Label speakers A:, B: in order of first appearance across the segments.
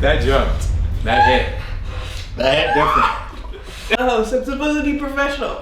A: That jumped. That hit. That hit different.
B: Oh, so I'm supposed to be professional.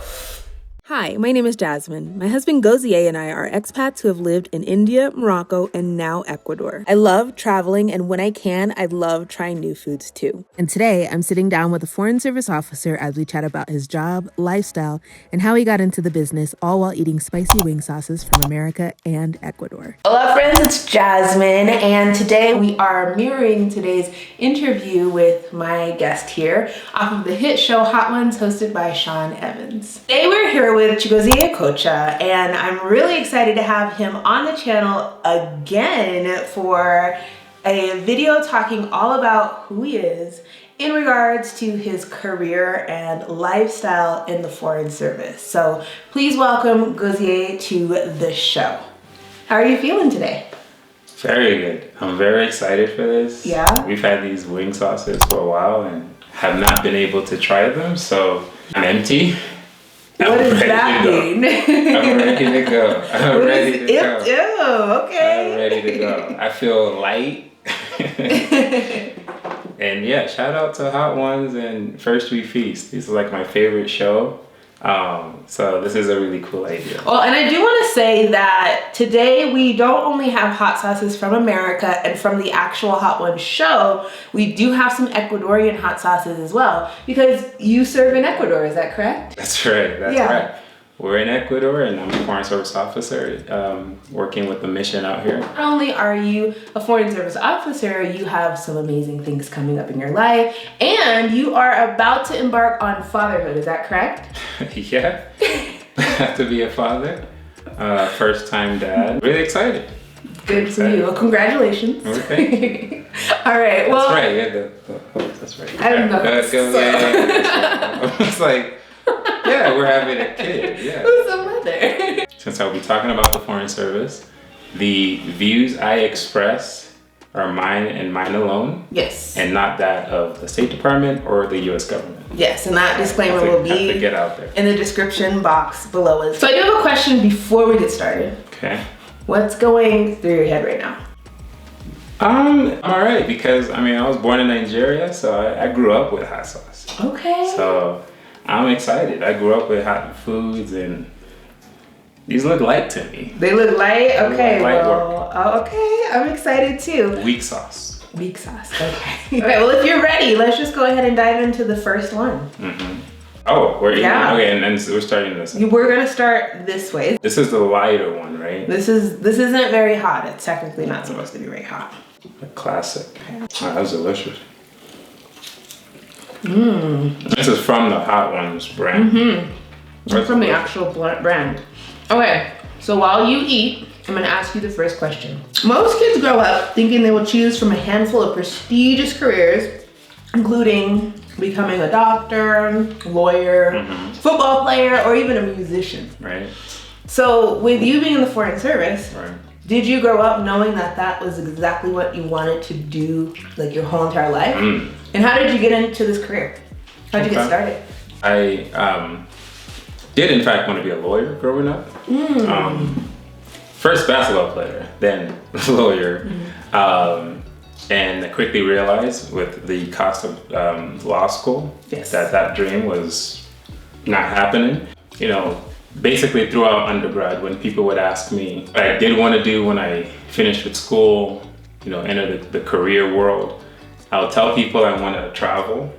C: Hi, my name is Jasmine. My husband Gozier and I are expats who have lived in India, Morocco, and now Ecuador. I love traveling, and when I can, I love trying new foods too. And today, I'm sitting down with a Foreign Service officer as we chat about his job, lifestyle, and how he got into the business, all while eating spicy wing sauces from America and Ecuador.
B: Hola friends, it's Jasmine, and today we are mirroring today's interview with my guest here off of the hit show Hot Ones hosted by Sean Evans. Today we're here with Chigozie Kocha, and I'm really excited to have him on the channel again for a video talking all about who he is in regards to his career and lifestyle in the Foreign Service. So please welcome Gozier to the show. How are you feeling today?
A: Very good. I'm very excited for this.
B: Yeah?
A: We've had these wing sauces for a while and have not been able to try them, so I'm empty.
B: What does that mean?
A: I'm ready to go. I'm ready to go.
B: Ew, okay.
A: I'm ready to go. I feel light. And yeah, shout out to Hot Ones and First We Feast. These are like my favorite show. So this is a really cool idea.
B: Well, and I do want to say that today we don't only have hot sauces from America and from the actual Hot Ones show, we do have some Ecuadorian hot sauces as well, because you serve in Ecuador, is that correct?
A: That's right, that's right. We're in Ecuador and I'm a Foreign Service officer working with the mission out here.
B: Not only are you a Foreign Service officer, you have some amazing things coming up in your life, and you are about to embark on fatherhood, is that correct?
A: Yeah, I have to be a father, first time dad. Really excited.
B: Good for you. Well, congratulations.
A: Okay.
B: All right, well.
A: That's right, yeah, that's right.
B: I don't know.
A: I was like, yeah, we're having a kid, yeah.
B: Who's the mother?
A: Since I'll be talking about the Foreign Service, the views I express are mine and mine alone.
B: Yes.
A: And not that of the State Department or the US government.
B: Yes, and that disclaimer will be
A: get out there
B: in the description box below us. So I do have a question before we get started.
A: Okay.
B: What's going through your head right now?
A: I'm all right, because I mean, I was born in Nigeria, so I grew up with hot sauce.
B: Okay.
A: So I'm excited. I grew up with hot foods, and these look light to me.
B: They look light? Okay,
A: light
B: well, okay, I'm excited too.
A: Weak sauce.
B: Weak sauce, okay. Okay, well, if you're ready, let's just go ahead and dive into the first one.
A: Mm-hmm. Oh, we're eating.
B: Yeah.
A: Okay, and so we're starting this.
B: We're gonna start this way.
A: This is the lighter one, right?
B: This isn't very hot. It's technically not supposed to be very hot.
A: A classic. Oh, that's delicious. This is from the Hot Ones brand.
B: It's from the actual brand. Okay, so while you eat, I'm gonna ask you the first question. Most kids grow up thinking they will choose from a handful of prestigious careers, including becoming a doctor, lawyer, football player, or even a musician.
A: Right.
B: So with you being in the Foreign Service,
A: Right.
B: did you grow up knowing that that was exactly what you wanted to do, like your whole entire life? And how did you get into this career? How'd you get started?
A: I did in fact want to be a lawyer growing up. First basketball player, then lawyer. And I quickly realized with the cost of law school that dream was not happening. You know, basically throughout undergrad, when people would ask me what I did want to do when I finished with school, you know, enter the career world, I would tell people I want to travel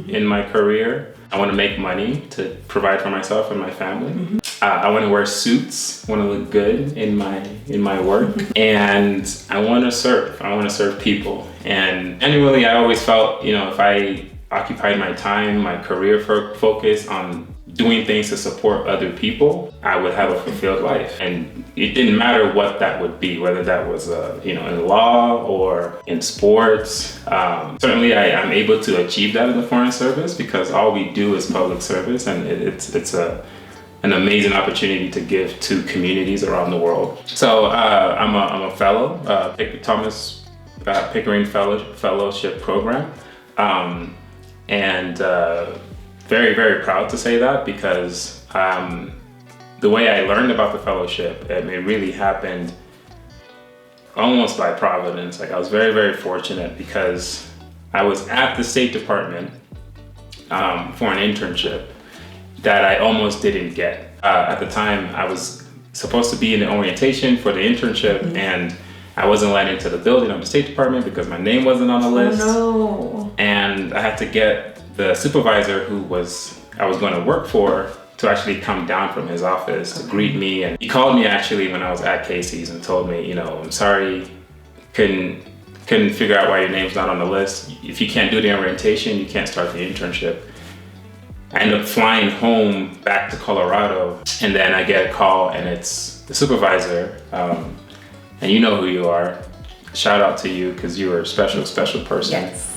A: in my career. I want to make money to provide for myself and my family. I want to wear suits, want to look good in my work, and I want to serve. I want to serve people. And genuinely, I always felt, you know, if I occupied my time, my career focus on doing things to support other people, I would have a fulfilled life. And it didn't matter what that would be, whether that was, you know, in law or in sports. Certainly, I'm able to achieve that in the Foreign Service because all we do is public service, and it's an amazing opportunity to give to communities around the world. So I'm a fellow, Thomas Pickering Fellowship Program, and very, very proud to say that because the way I learned about the fellowship, it really happened almost by providence. Like I was very, very fortunate because I was at the State Department for an internship that I almost didn't get. At the time, I was supposed to be in the orientation for the internship, and I wasn't let into the building of the State Department because my name wasn't on the list.
B: Oh no.
A: And I had to get the supervisor I was going to work for to actually come down from his office to greet me. And he called me actually when I was at Casey's and told me, I'm sorry, couldn't figure out why your name's not on the list. If you can't do the orientation, you can't start the internship. I ended up flying home back to Colorado, and then I get a call, and it's the supervisor, and you know who you are. Shout out to you, because you are a special person.
B: Yes.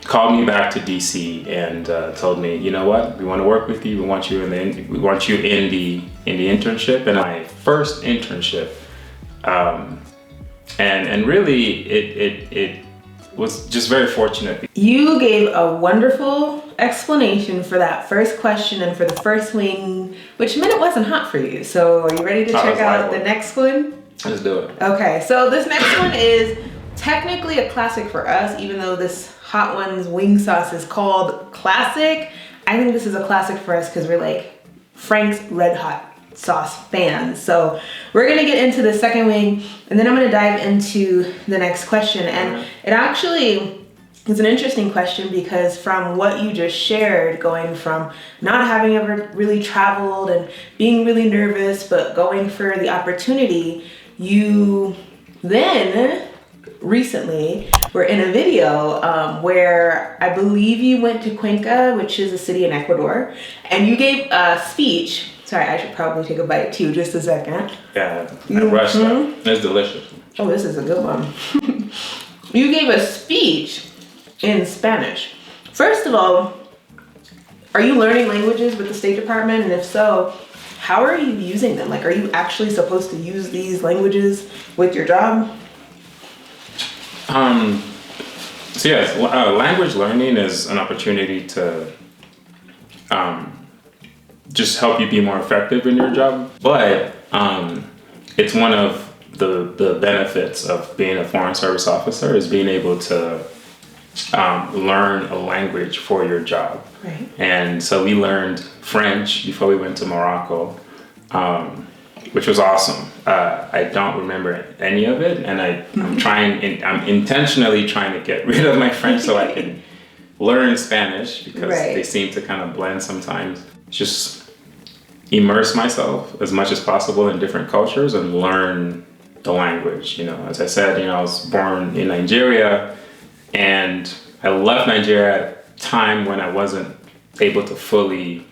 A: Called me back to DC and told me, you know what, we want to work with you. We want you in the internship, and my first internship, and really it was just very fortunate.
B: You gave a wonderful explanation for that first question and for the first wing, which meant it wasn't hot for you. So are you ready to check out the next one?
A: Let's do it.
B: Okay, so this next one is technically a classic for us, even though this Hot Ones wing sauce is called classic. I think this is a classic for us because we're like Frank's Red Hot sauce fans. So we're gonna get into the second wing, and then I'm gonna dive into the next question. And it actually is an interesting question because from what you just shared, going from not having ever really traveled and being really nervous, but going for the opportunity, you then recently were in a video where I believe you went to Cuenca, which is a city in Ecuador, and you gave a speech. Sorry, I should probably take a bite too, just a second.
A: Yeah, I rushed that. It's delicious.
B: Oh, this is a good one. You gave a speech in Spanish. First of all, are you learning languages with the State Department? And if so, how are you using them? Like, are you actually supposed to use these languages with your job?
A: So yes, language learning is an opportunity to just help you be more effective in your job. But it's one of the benefits of being a Foreign Service officer is being able to learn a language for your job.
B: Right.
A: And so we learned French before we went to Morocco, which was awesome. I don't remember any of it, and I'm intentionally trying to get rid of my French so I can learn Spanish because they seem to kind of blend sometimes. Just immerse myself as much as possible in different cultures and learn the language. As I said, I was born in Nigeria, and I left Nigeria at a time when I wasn't able to fully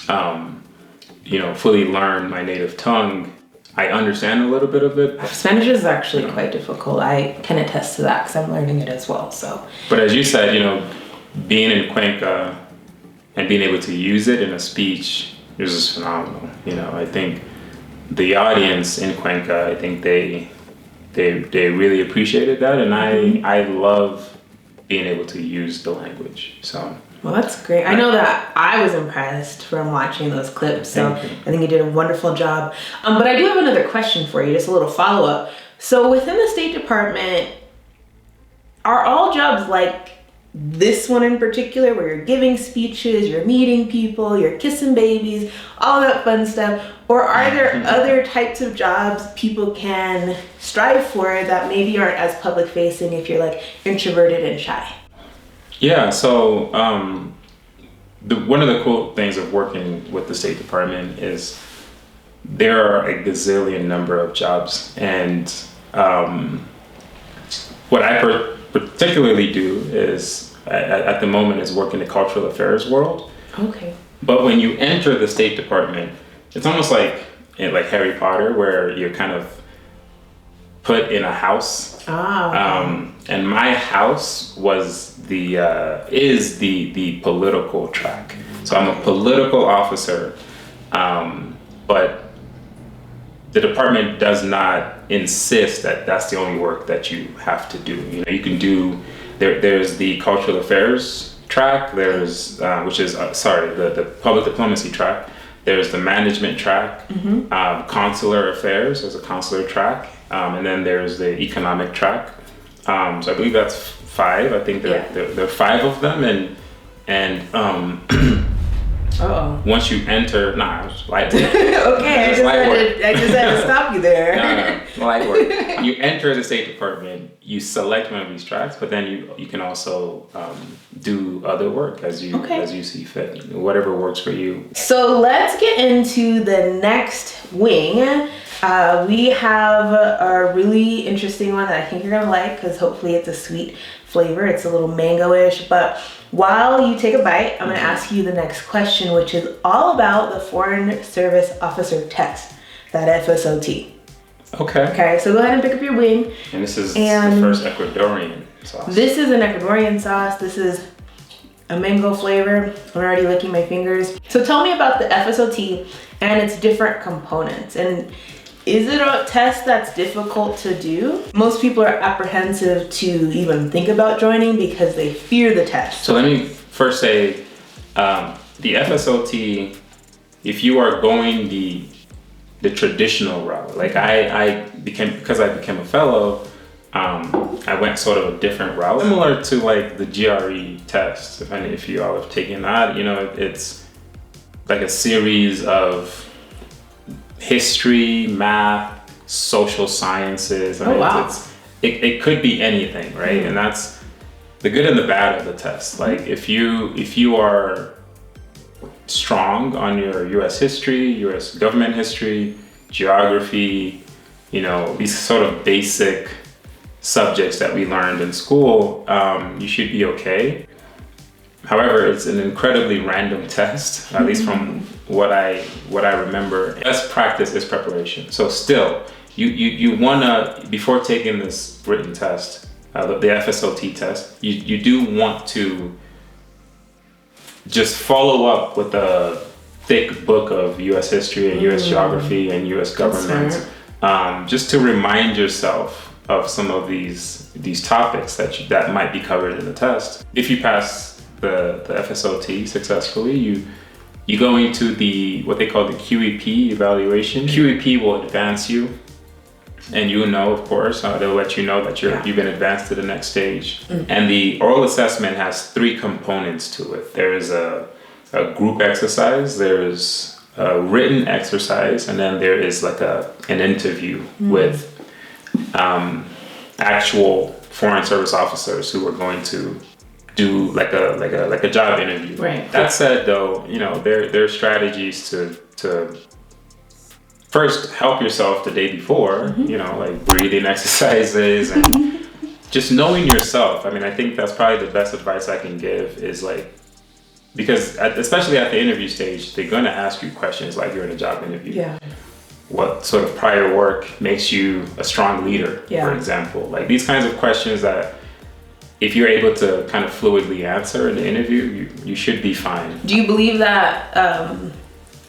A: learn my native tongue. I understand a little bit of it.
B: Spanish is actually quite difficult. I can attest to that because I'm learning it as well. So,
A: but as you said, being in Cuenca and being able to use it in a speech is just phenomenal. I think the audience in Cuenca, I think they really appreciated that, and I love being able to use the language. So.
B: Well, that's great. I know that I was impressed from watching those clips, so I think you did a wonderful job. But I do have another question for you, just a little follow-up. So within the State Department, are all jobs like this one in particular, where you're giving speeches, you're meeting people, you're kissing babies, all that fun stuff? Or are there other types of jobs people can strive for that maybe aren't as public-facing if you're like introverted and shy?
A: Yeah, so one of the cool things of working with the State Department is there are a gazillion number of jobs, and what I particularly do is at the moment is work in the cultural affairs world.
B: Okay.
A: But when you enter the State Department, it's almost like Harry Potter, where you're kind of put in a house. And my house was is the political track. So I'm a political officer, but the department does not insist that that's the only work that you have to do. You can do, there's the cultural affairs track, there's, which is, the public diplomacy track, there's the management track, consular affairs, there's a consular track, and then there's the economic track. So I believe that's 5. I think there are 5 of them, and once you enter, lightweight.
B: Okay, I just had to stop you there.
A: No, lightweight. You enter the State Department, you select one of these tracks, but then you can also do other work as you see fit, whatever works for you.
B: So let's get into the next wing. We have a really interesting one that I think you're gonna like, because hopefully it's a sweet flavor. It's a little mango-ish, but while you take a bite, I'm gonna ask you the next question, which is all about the Foreign Service Officer Test, that FSOT. Okay, so go ahead and pick up your wing.
A: And this is the first Ecuadorian sauce.
B: This is an Ecuadorian sauce. This is a mango flavor. I'm already licking my fingers. So tell me about the FSOT and its different components. And is it a test that's difficult to do? Most people are apprehensive to even think about joining because they fear the test.
A: So let me first say, the FSOT, if you are going the traditional route, like because I became a fellow, I went sort of a different route, similar to like the GRE test. If you all have taken that, it's like a series of history, math, social sciences. It could be anything, right? And that's the good and the bad of the test. Like if you are strong on your U.S. history, U.S. government history, geography, these sort of basic subjects that we learned in school, you should be okay. However, it's an incredibly random test, at least from what I remember. Best practice is preparation. So still, you wanna, before taking this written test, the FSOT test, you do want to just follow up with a thick book of U.S. history and U.S. geography and U.S. government, just to remind yourself of some of these topics that might be covered in the test. If you pass the FSOT successfully, you go into what they call the QEP evaluation. QEP will advance you, and of course, they'll let you know that you've been advanced to the next stage. And the oral assessment has 3 components to it. There's a group exercise, there's a written exercise, and then there is like an interview with actual Foreign Service officers who are going to do like a job interview.
B: Right.
A: That said, though, there are strategies to first help yourself the day before. Like breathing exercises and just knowing yourself. I think that's probably the best advice I can give is like, because especially at the interview stage, they're going to ask you questions like you're in a job interview.
B: Yeah.
A: What sort of prior work makes you a strong leader, for example? Like these kinds of questions that if you're able to kind of fluidly answer in the interview, you should be fine.
B: Do you believe that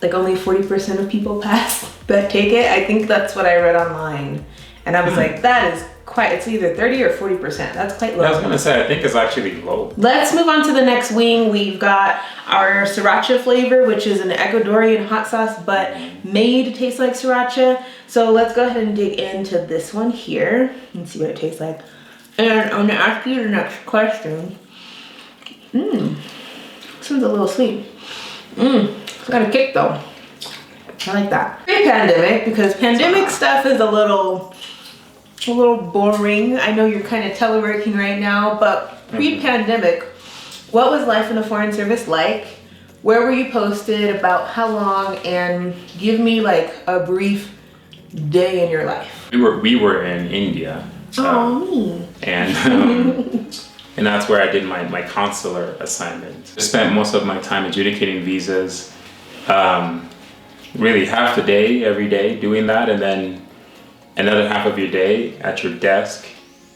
B: like only 40% of people pass that take it? I think that's what I read online. And I was like, that is it's either 30 or 40%. That's quite low.
A: I was gonna say, I think it's actually low.
B: Let's move on to the next wing. We've got our sriracha flavor, which is an Ecuadorian hot sauce, but made to taste like sriracha. So let's go ahead and dig into this one here and see what it tastes like. And I'm gonna ask you the next question. This one's a little sweet. It's got a kick though. I like that. Pre-pandemic, because pandemic stuff is a little boring. I know you're kind of teleworking right now, but pre-pandemic, what was life in the Foreign Service like? Where were you posted, about how long, and give me like a brief day in your life.
A: We were in India.
B: Me.
A: And that's where I did my consular assignment. I spent most of my time adjudicating visas, really half the day every day doing that, and then another half of your day at your desk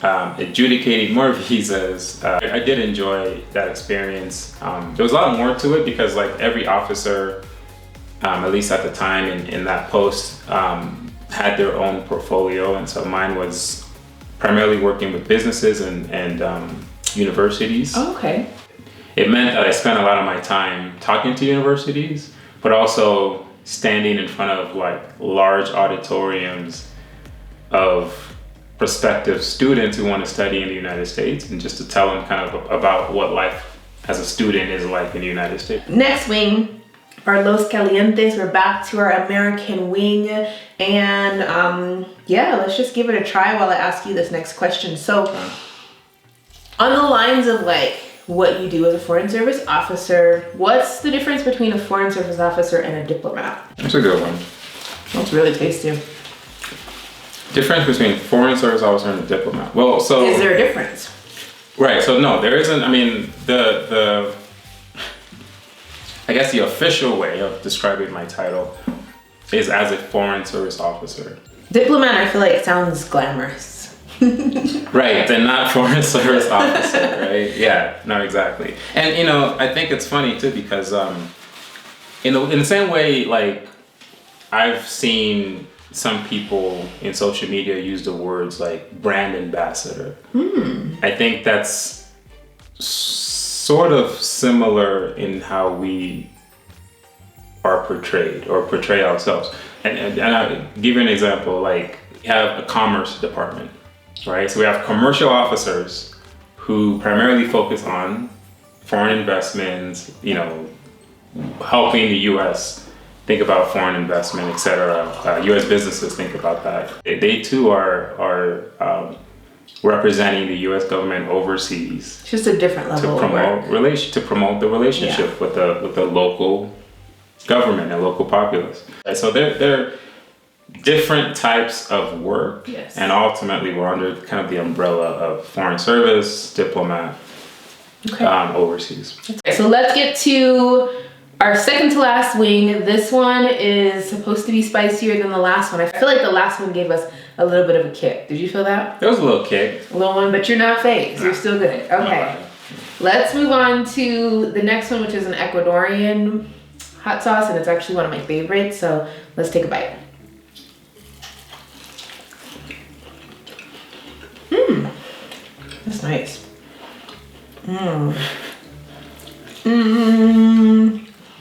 A: adjudicating more visas. I did enjoy that experience. There was a lot more to it because like every officer, at least at the time in that post, had their own portfolio, and so mine was primarily working with businesses and universities.
B: Oh, okay.
A: It meant that I spent a lot of my time talking to universities, but also standing in front of like large auditoriums of prospective students who want to study in the United States, and just to tell them kind of about what life as a student is like in the United States.
B: Next wing, our Los Calientes. We're back to our American wing. And yeah, let's just give it a try while I ask you this next question. So on the lines of like what you do as a Foreign Service officer, what's the difference between a Foreign Service officer and a diplomat?
A: That's a good one.
B: That's really tasty.
A: Difference between Foreign Service officer and a diplomat. Well, so
B: is there a difference?
A: Right. So no, there isn't. I mean, I guess the official way of describing my title is as a Foreign Service officer.
B: Diplomat, I feel like sounds glamorous.
A: Right, they're not Foreign Service officer, right? Yeah, no, exactly. And you know, I think it's funny too because in the same way, like I've seen some people in social media use the words like brand ambassador. I think that's sort of similar in how we are portrayed or portray ourselves. And I'll give you an example, like we have a commerce department, right? So we have commercial officers who primarily focus on foreign investments, you know, helping the US think about foreign investment, et cetera. US businesses think about that. They too are representing the US government overseas.
B: It's just a different level of work.
A: To promote the relationship with the local government and local populace. And so they're different types of work,
B: yes.
A: And ultimately we're under kind of the umbrella of Foreign Service, diplomat, overseas.
B: Okay, so let's get to our second to last wing. This one is supposed to be spicier than the last one. I feel like the last one gave us a little bit of a kick. Did you feel that?
A: There was a little kick.
B: A little one, but you're not fake. So you're still good. Okay. Let's move on to the next one, which is an Ecuadorian hot sauce, and it's actually one of my favorites. So let's take a bite. That's nice.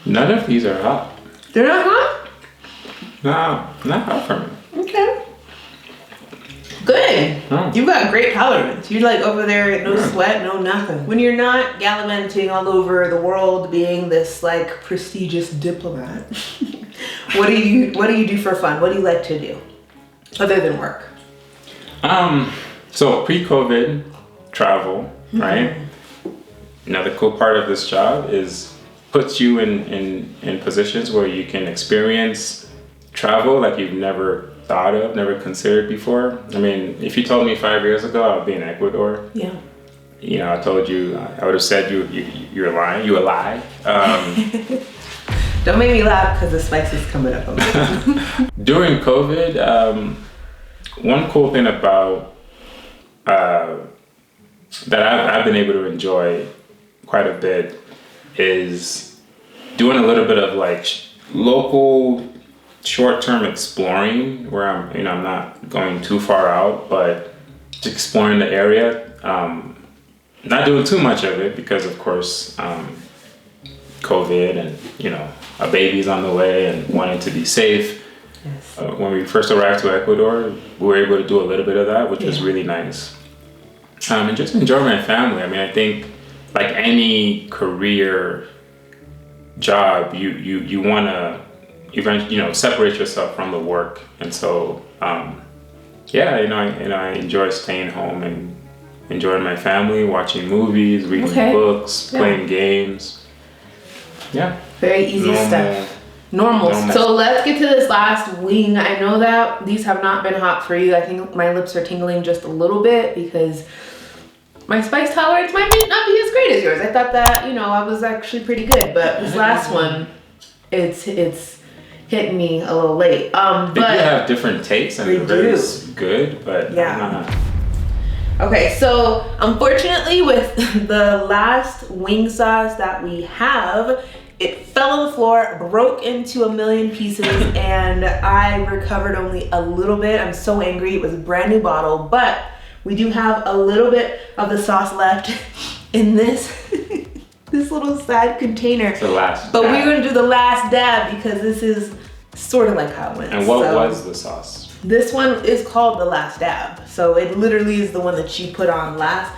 A: None of these are hot.
B: They're not hot?
A: No, not hot for me.
B: Okay. Good. You've got great tolerance. You're like over there, no sweat, no nothing. When you're not gallivanting all over the world being this like prestigious diplomat, what do you do for fun? What do you like to do other than work?
A: So pre-COVID travel, right? Another cool part of this job is puts you in positions where you can experience travel like you've never thought of, never considered before. I mean, if you told me 5 years ago I'd be in Ecuador,
B: yeah,
A: you know, I told you, I would have said you're lying. You a lie.
B: Don't make me laugh because the spice is coming up.
A: During COVID, one cool thing about that I've been able to enjoy quite a bit is doing a little bit of like local short-term exploring where I'm not going too far out, but just exploring the area. Not doing too much of it because of course COVID and you know a baby's on the way and wanting to be safe. Yes. When we first arrived to Ecuador, we were able to do a little bit of that, which was really nice. And just enjoy my family. I mean, I think like any career job, you want to eventually, separate yourself from the work. And so, I enjoy staying home and enjoying my family, watching movies, reading books, playing games. Yeah.
B: Very easy stuff. Normal. So let's get to this last wing. I know that these have not been hot for you. I think my lips are tingling just a little bit because my spice tolerance might not be as great as yours. I thought that, I was actually pretty good, but this last one, it's hitting me a little late. But
A: they do have different tastes and they're very good, but
B: yeah. Okay, so unfortunately with the last wing sauce that we have, it fell on the floor, broke into a million pieces, and I recovered only a little bit. I'm so angry. It was a brand new bottle, but we do have a little bit of the sauce left in this this little side container.
A: It's the last
B: we're going to do the last dab because this is sort of like how it went.
A: And what was the sauce?
B: This one is called the last dab. So it literally is the one that she put on last.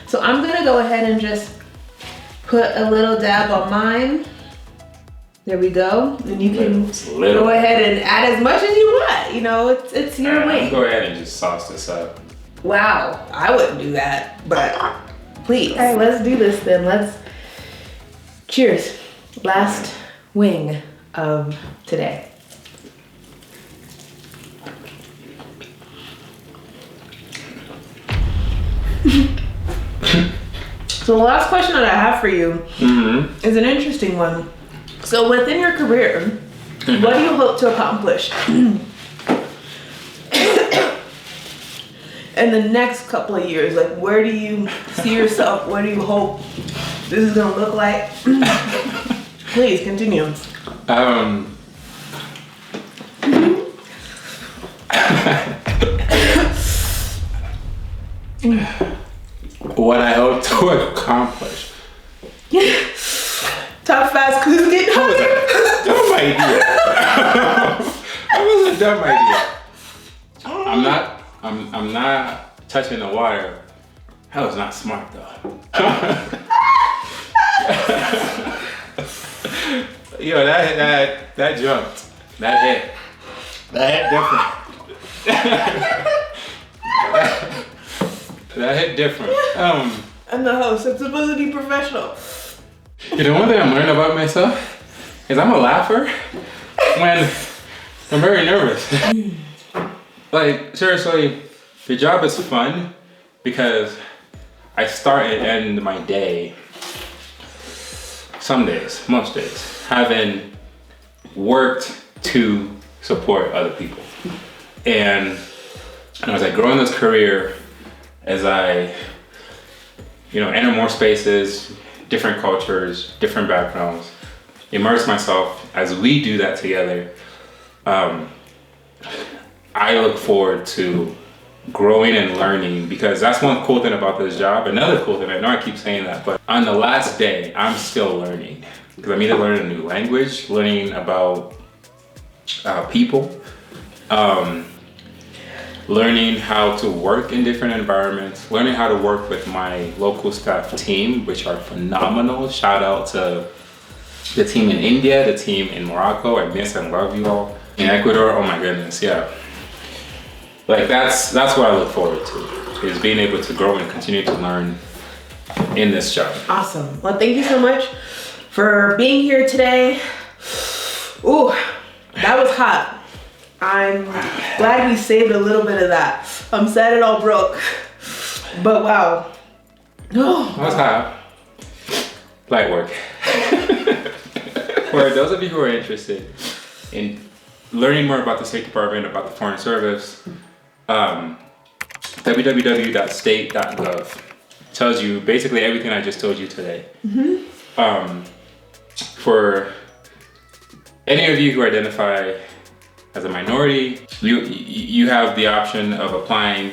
B: So I'm gonna go ahead and just put a little dab on mine. There we go. And you can go ahead and add as much as you want. You know, it's your way.
A: Go ahead and just sauce this up.
B: Wow, I wouldn't do that, but please. All right, let's do this then. Let's cheers. Last wing of today. So the last question that I have for you is an interesting one. So within your career, what do you hope to accomplish in the next couple of years? Like, where do you see yourself? What do you hope this is gonna look like? Please continue.
A: What I hope to accomplish.
B: Talk fast, cause it's getting hot.
A: That was a dumb idea. I'm not touching the water. That was not smart though. Yo, that jumped. That hit different. That hit different.
B: I'm the host. I'm supposed to be professional.
A: You know, one thing I'm learning about myself is I'm a laugher when I'm very nervous. Like, seriously, the job is fun because I start and end my day, some days, most days, having worked to support other people. And as I grow in this career, as I, enter more spaces, different cultures, different backgrounds, immerse myself as we do that together, I look forward to growing and learning, because that's one cool thing about this job. Another cool thing, I know I keep saying that, but on the last day, I'm still learning. Because I'm either learning a new language, learning about people, learning how to work in different environments, learning how to work with my local staff team, which are phenomenal. Shout out to the team in India, the team in Morocco. I miss and love you all. In Ecuador, oh my goodness, yeah. Like that's what I look forward to, is being able to grow and continue to learn in this job.
B: Awesome. Well, thank you so much for being here today. Ooh, that was hot. I'm glad we saved a little bit of that. I'm sad it all broke, but wow. Oh,
A: that was hot. Light work. For those of you who are interested in learning more about the State Department, about the Foreign Service, www.state.gov tells you basically everything I just told you today. For any of you who identify as a minority, you have the option of applying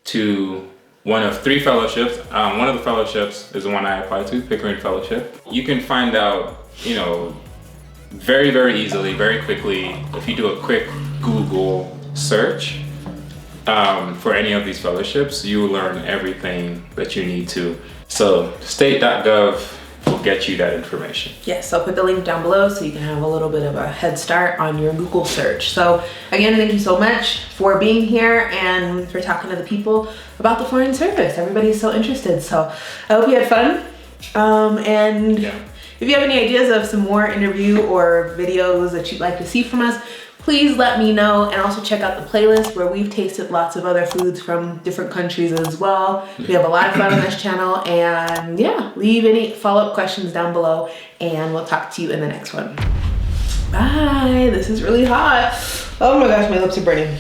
A: to one of 3 fellowships. One of the fellowships is the one I applied to, Pickering Fellowship. You can find out, very, very easily, very quickly, if you do a quick Google search for any of these fellowships, you will learn everything that you need to. So state.gov will get you that information.
B: Yes, I'll put the link down below so you can have a little bit of a head start on your Google search. So again, thank you so much for being here and for talking to the people about the Foreign Service. Everybody's so interested. So I hope you had fun. If you have any ideas of some more interview or videos that you'd like to see from us, please let me know, and also check out the playlist where we've tasted lots of other foods from different countries as well. We have a lot of fun on this channel, and yeah, leave any follow-up questions down below and we'll talk to you in the next one. Bye, this is really hot. Oh my gosh, my lips are burning.